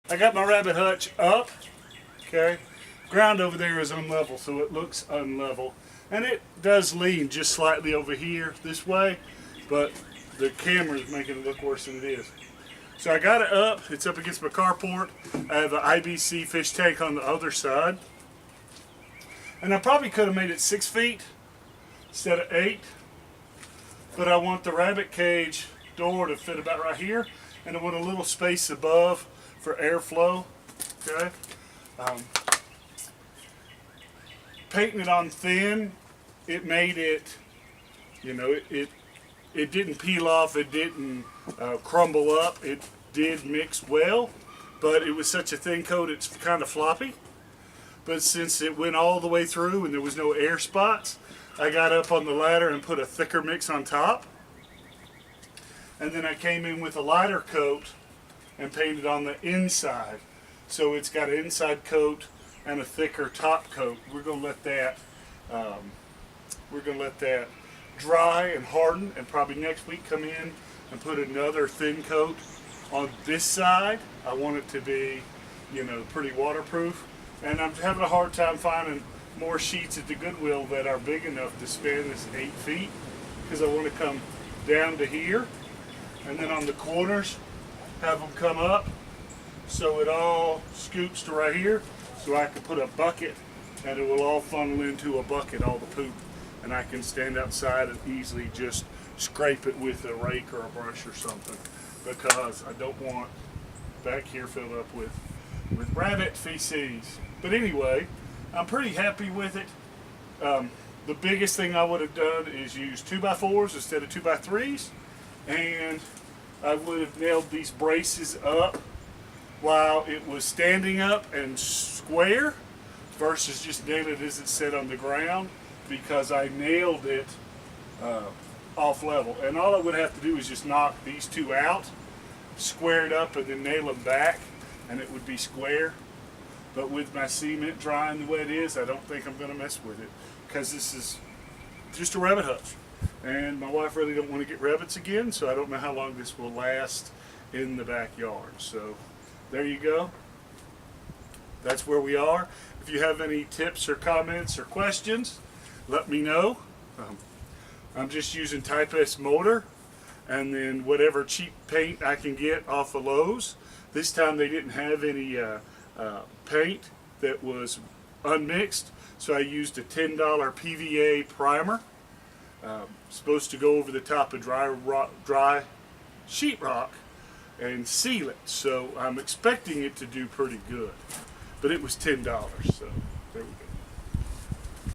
I got my Rabbit Hutch up, okay? Ground over there is unlevel, so it looks unlevel. And it does lean just slightly over here this way, but the camera is making it look worse than it is. So I got it up, it's up against my carport. I have an IBC fish tank on the other side. And I probably could have made it 6 feet instead of 8. But I want the rabbit cage door to fit about right here. And I want a little space above for airflow. Okay. Painting it on thin, it made it, you know, it didn't peel off, it didn't crumble up, it did mix well, but it was such a thin coat it's kind of floppy. But since it went all the way through and there was no air spots, I got up on the ladder and put a thicker mix on top. And then I came in with a lighter coat and painted on the inside. So it's got an inside coat and a thicker top coat. We're gonna let that dry and harden, and probably next week come in and put another thin coat on this side. I want it to be, you know, pretty waterproof. And I'm having a hard time finding more sheets at the Goodwill that are big enough to span this 8 feet, because I want to come down to here, and then on the corners have them come up so it all scoops to right here, so I can put a bucket and it will all funnel into a bucket, all the poop, and I can stand outside and easily just scrape it with a rake or a brush or something, because I don't want back here filled up with rabbit feces. But anyway, I'm pretty happy with it. The biggest thing I would have done is use 2x4s instead of 2x3s, and I would have nailed these braces up while it was standing up and square versus just nail it as it sat on the ground, because I nailed it off level. And all I would have to do is just knock these two out, square it up, and then nail them back, and it would be square. But with my cement drying the way it is, I don't think I'm going to mess with it, because this is just a rabbit hutch. And my wife really don't want to get rabbits again, so I don't know how long this will last in the backyard. So there you go. That's where we are. If you have any tips or comments or questions, let me know. I'm just using Type S mortar and then whatever cheap paint I can get off of Lowe's. This time they didn't have any paint that was unmixed, so I used a $10 PVA primer. Supposed to go over the top of dry sheetrock and seal it, so I'm expecting it to do pretty good. But it was $10, so there we go.